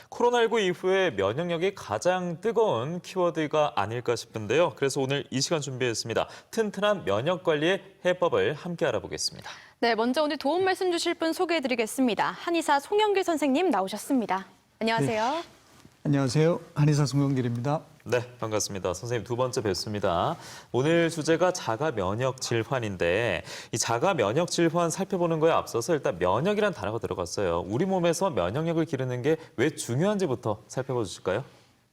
코로나19 이후에 면역력이 가장 뜨거운 키워드가 아닐까 싶은데요. 그래서 오늘 이 시간 준비했습니다. 튼튼한 면역 관리의 해법을 함께 알아보겠습니다. 네, 먼저 오늘 도움 말씀 주실 분 소개해드리겠습니다. 한의사 송영길 선생님 나오셨습니다. 안녕하세요. 네. 안녕하세요. 한의사 송영길입니다. 네, 반갑습니다. 선생님 두 번째 뵙습니다. 오늘 주제가 자가 면역 질환인데 이 자가 면역 질환 살펴보는 거에 앞서서 일단 면역이란 단어가 들어갔어요. 우리 몸에서 면역력을 기르는 게 왜 중요한지부터 살펴봐 주실까요?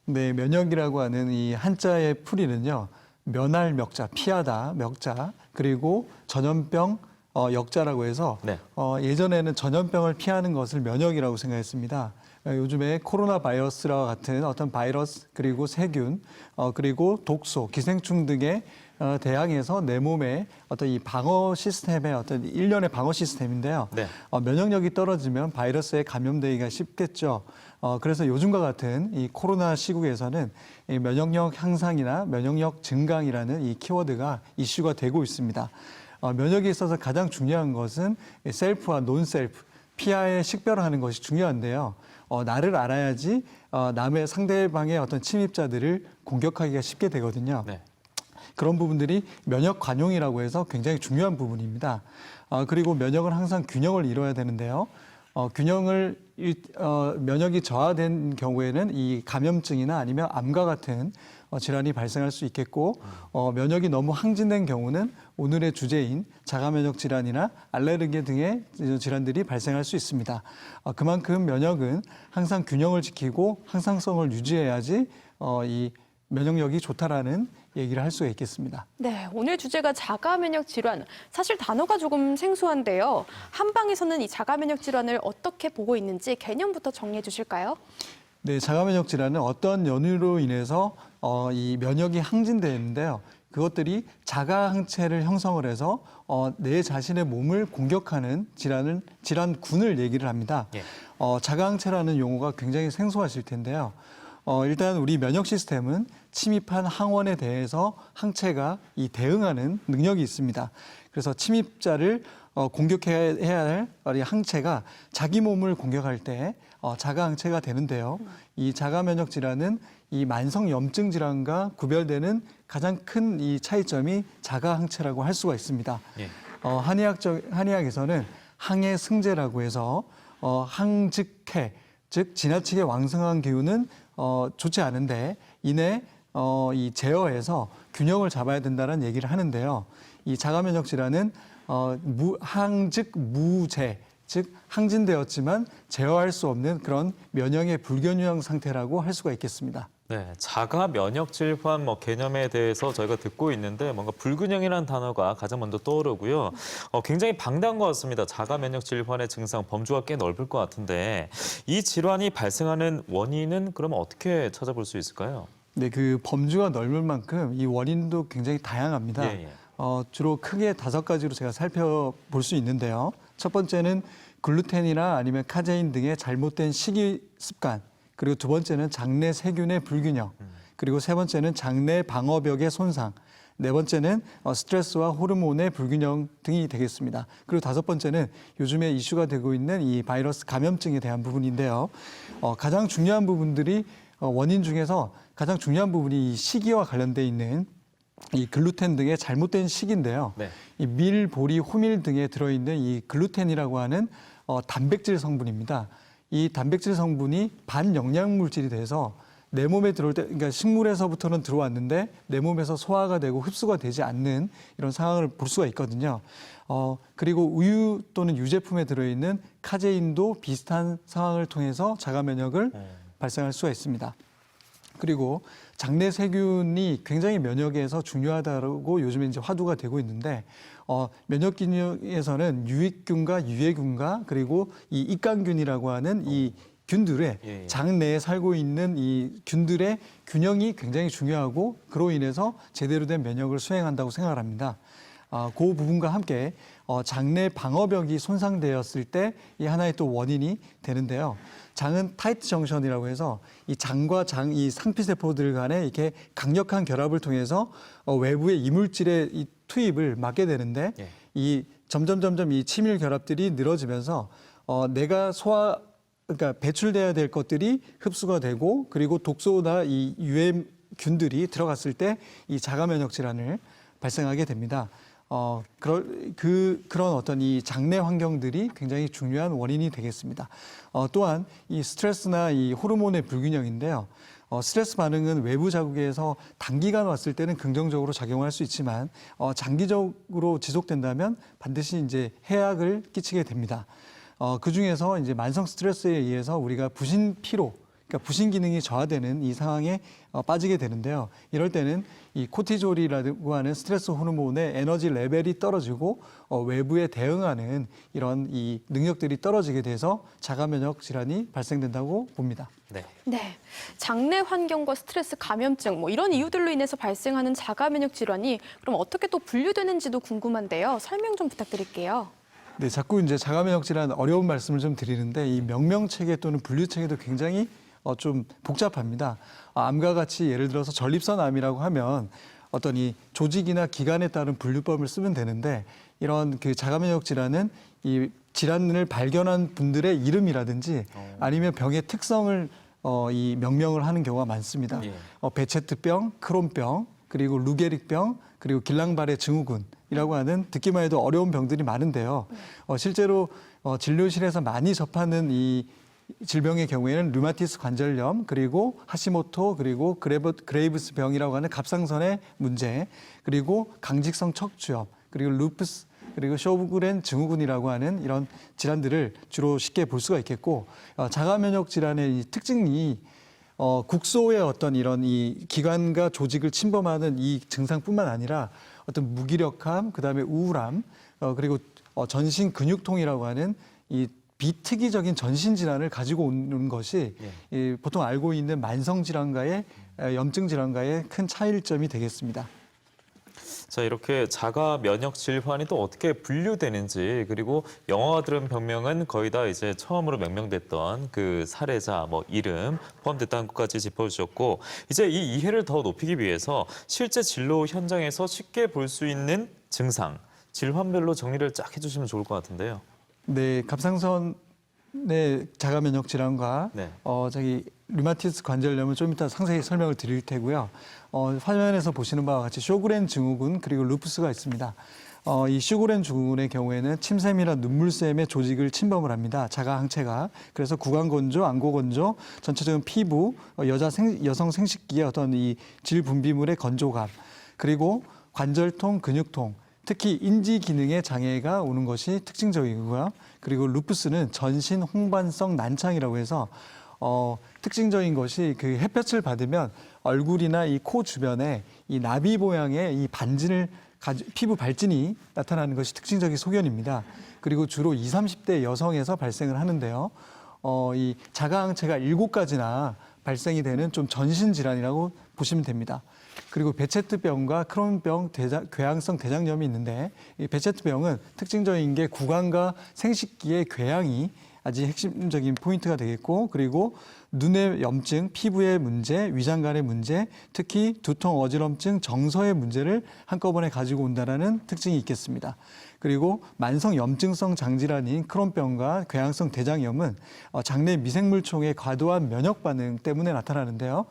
네, 면역이라고 하는 이 한자의 풀이는요. 면할 명자, 피하다 명자, 그리고 전염병 역자라고 해서 네. 예전에는 전염병을 피하는 것을 면역이라고 생각했습니다. 요즘에 코로나 바이러스와 같은 어떤 바이러스 그리고 세균 그리고 독소, 기생충 등에 대항해서 내 몸의 어떤 이 방어 시스템의 어떤 일련의 방어 시스템인데요. 네. 면역력이 떨어지면 바이러스에 감염되기가 쉽겠죠. 그래서 요즘과 같은 이 코로나 시국에서는 이 면역력 향상이나 면역력 증강이라는 이 키워드가 이슈가 되고 있습니다. 면역에 있어서 가장 중요한 것은 셀프와 논셀프, 피하에 식별하는 것이 중요한데요. 나를 알아야지 남의 상대방의 어떤 침입자들을 공격하기가 쉽게 되거든요. 네. 그런 부분들이 면역 관용이라고 해서 굉장히 중요한 부분입니다. 그리고 면역은 항상 균형을 이뤄야 되는데요. 면역이 저하된 경우에는 이 감염증이나 아니면 암과 같은 질환이 발생할 수 있겠고, 면역이 너무 항진된 경우는 오늘의 주제인 자가면역 질환이나 알레르기 등의 질환들이 발생할 수 있습니다. 그만큼 면역은 항상 균형을 지키고 항상성을 유지해야지 이 면역력이 좋다라는 얘기를 할 수가 있겠습니다. 네, 오늘 주제가 자가면역 질환. 사실 단어가 조금 생소한데요. 한방에서는 이 자가면역 질환을 어떻게 보고 있는지 개념부터 정리해 주실까요? 네, 자가면역 질환은 어떤 연유로 인해서 이 면역이 항진되는데요. 그것들이 자가 항체를 형성을 해서 내 자신의 몸을 공격하는 질환군을 얘기를 합니다. 예. 자가 항체라는 용어가 굉장히 생소하실 텐데요. 일단 우리 면역 시스템은 침입한 항원에 대해서 항체가 대응하는 능력이 있습니다. 그래서 침입자를 공격해야 할 항체가 자기 몸을 공격할 때 자가 항체가 되는데요. 이 자가 면역 질환은 이 만성 염증 질환과 구별되는 가장 큰 이 차이점이 자가 항체라고 할 수가 있습니다. 예. 한의학에서는 항해 승제라고 해서 항즉해, 즉 지나치게 왕성한 기운은 좋지 않은데 이내 이 제어해서 균형을 잡아야 된다는 얘기를 하는데요. 이 자가면역 질환은 항즉 무제, 즉 항진되었지만 제어할 수 없는 그런 면역의 불균형 상태라고 할 수가 있겠습니다. 네, 자가 면역 질환 개념에 대해서 저희가 듣고 있는데 뭔가 불균형이라는 단어가 가장 먼저 떠오르고요. 굉장히 방대한 것 같습니다. 자가 면역 질환의 증상, 범주가 꽤 넓을 것 같은데 이 질환이 발생하는 원인은 그러면 어떻게 찾아볼 수 있을까요? 네, 그 범주가 넓을 만큼 이 원인도 굉장히 다양합니다. 예, 예. 주로 크게 5가지로 제가 살펴볼 수 있는데요. 첫 번째는 글루텐이나 아니면 카제인 등의 잘못된 식이 습관, 그리고 두 번째는 장내 세균의 불균형, 그리고 세 번째는 장내 방어벽의 손상, 네 번째는 스트레스와 호르몬의 불균형 등이 되겠습니다. 그리고 다섯 번째는 요즘에 이슈가 되고 있는 이 바이러스 감염증에 대한 부분인데요. 가장 중요한 부분들이 원인 중에서 가장 중요한 부분이 이 식이와 관련돼 있는 이 글루텐 등의 잘못된 식인데요. 네. 이 밀, 보리, 호밀 등에 들어있는 이 글루텐이라고 하는 단백질 성분입니다. 이 단백질 성분이 반영양 물질이 돼서 내 몸에 들어올 때, 그러니까 식물에서부터는 들어왔는데 내 몸에서 소화가 되고 흡수가 되지 않는 이런 상황을 볼 수가 있거든요. 그리고 우유 또는 유제품에 들어있는 카제인도 비슷한 상황을 통해서 자가 면역을 발생할 수가 있습니다. 그리고 장내 세균이 굉장히 면역에서 중요하다고 요즘에 이제 화두가 되고 있는데 면역 기능에서는 유익균과 유해균과 그리고 이 입간균이라고 하는 이 균들의 장 내에 살고 있는 이 균들의 균형이 굉장히 중요하고 그로 인해서 제대로 된 면역을 수행한다고 생각을 합니다. 그 부분과 함께 장내 방어벽이 손상되었을 때 이 하나의 또 원인이 되는데요. 장은 타이트 정션이라고 해서 이 장과 이 상피세포들 간에 이렇게 강력한 결합을 통해서 외부의 이물질의 이 투입을 막게 되는데 이 점점 이 친밀 결합들이 늘어지면서 내가 그러니까 배출돼야 될 것들이 흡수가 되고 그리고 독소나 이 유해균들이 들어갔을 때 이 자가 면역 질환을 발생하게 됩니다. 그런 어떤 이 장내 환경들이 굉장히 중요한 원인이 되겠습니다. 또한 이 스트레스나 이 호르몬의 불균형인데요. 스트레스 반응은 외부 자극에서 단기간 왔을 때는 긍정적으로 작용할 수 있지만 장기적으로 지속된다면 반드시 이제 해악을 끼치게 됩니다. 그 중에서 이제 만성 스트레스에 의해서 우리가 부신 피로, 그러니까 부신 기능이 저하되는 이 상황에 빠지게 되는데요. 이럴 때는 이 코티졸이라고 하는 스트레스 호르몬의 에너지 레벨이 떨어지고 외부에 대응하는 이런 이 능력들이 떨어지게 돼서 자가 면역 질환이 발생된다고 봅니다. 네. 네, 장내 환경과 스트레스, 감염증 뭐 이런 이유들로 인해서 발생하는 자가 면역 질환이 그럼 어떻게 또 분류되는지도 궁금한데요. 설명 좀 부탁드릴게요. 네, 자꾸 이제 자가 면역 질환 어려운 말씀을 좀 드리는데 이 명명 체계 또는 분류 체계도 굉장히 좀 복잡합니다. 암과 같이 예를 들어서 전립선 암이라고 하면 어떤 이 조직이나 기관에 따른 분류법을 쓰면 되는데 이런 그 자가 면역 질환은 이 질환을 발견한 분들의 이름이라든지 아니면 병의 특성을 이 명명을 하는 경우가 많습니다. 예. 베체트병, 크론병, 그리고 루게릭병, 그리고 길랑바레 증후군이라고 하는 듣기만 해도 어려운 병들이 많은데요. 실제로 진료실에서 많이 접하는 이 질병의 경우에는 류마티스 관절염, 그리고 하시모토, 그리고 그레이브스 병이라고 하는 갑상선의 문제, 그리고 강직성 척추염, 그리고 루푸스, 그리고 쇼그렌 증후군이라고 하는 이런 질환들을 주로 쉽게 볼 수가 있겠고, 자가 면역 질환의 이 특징이 국소의 어떤 이런 이 기관과 조직을 침범하는 이 증상뿐만 아니라 어떤 무기력함, 그다음에 우울함, 그리고 전신 근육통이라고 하는 이 비특이적인 전신 질환을 가지고 오는 것이 이 보통 알고 있는 만성 질환과의 염증 질환과의 큰 차이점이 되겠습니다. 자, 이렇게 자가 면역 질환이 또 어떻게 분류되는지, 그리고 영화가 들은 병명은 거의 다 이제 처음으로 명명됐던 그 사례자, 뭐 이름 포함됐다는 것까지 짚어주셨고, 이제 이 이해를 더 높이기 위해서 실제 진료 현장에서 쉽게 볼 수 있는 증상, 질환별로 정리를 쫙 해주시면 좋을 것 같은데요. 네, 갑상선의 자가 면역 질환과 네. 류마티스 관절염은 좀 이따 상세히 설명을 드릴 테고요. 화면에서 보시는 바와 같이 쇼그렌 증후군 그리고 루푸스가 있습니다. 이 쇼그렌 증후군의 경우에는 침샘이나 눈물샘의 조직을 침범을 합니다. 자가 항체가. 그래서 구강 건조, 안고 건조, 전체적인 피부, 여성 생식기의 어떤 이 질 분비물의 건조감, 그리고 관절통, 근육통, 특히 인지 기능의 장애가 오는 것이 특징적이고요. 그리고 루푸스는 전신 홍반성 난창이라고 해서 특징적인 것이 그 햇볕을 받으면 얼굴이나 이 코 주변에 이 나비 모양의 이 피부 발진이 나타나는 것이 특징적인 소견입니다. 그리고 주로 20, 30대 여성에서 발생을 하는데요. 이 자가항체가 7가지나 발생이 되는 좀 전신 질환이라고 보시면 됩니다. 그리고 베체트병과 크론병, 궤양성 대장염이 있는데 이 베체트병은 특징적인 게 구강과 생식기의 궤양이 아주 핵심적인 포인트가 되겠고, 그리고 눈의 염증, 피부의 문제, 위장관의 문제, 특히 두통, 어지럼증, 정서의 문제를 한꺼번에 가지고 온다는 특징이 있겠습니다. 그리고 만성 염증성 장질환인 크론병과 궤양성 대장염은 장내 미생물총의 과도한 면역 반응 때문에 나타나는데요.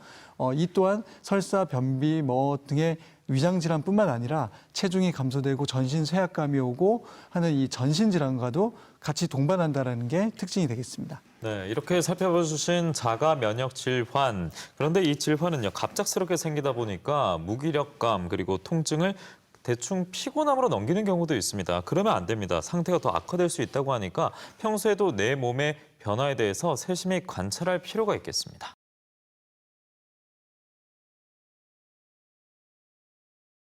이 또한 설사, 변비 등의 위장 질환뿐만 아니라 체중이 감소되고 전신 쇠약감이 오고 하는 이 전신 질환과도 같이 동반한다는 게 특징이 되겠습니다. 네, 이렇게 살펴보신 자가 면역 질환. 그런데 이 질환은요, 갑작스럽게 생기다 보니까 무기력감 그리고 통증을 대충 피곤함으로 넘기는 경우도 있습니다. 그러면 안 됩니다. 상태가 더 악화될 수 있다고 하니까 평소에도 내 몸의 변화에 대해서 세심히 관찰할 필요가 있겠습니다.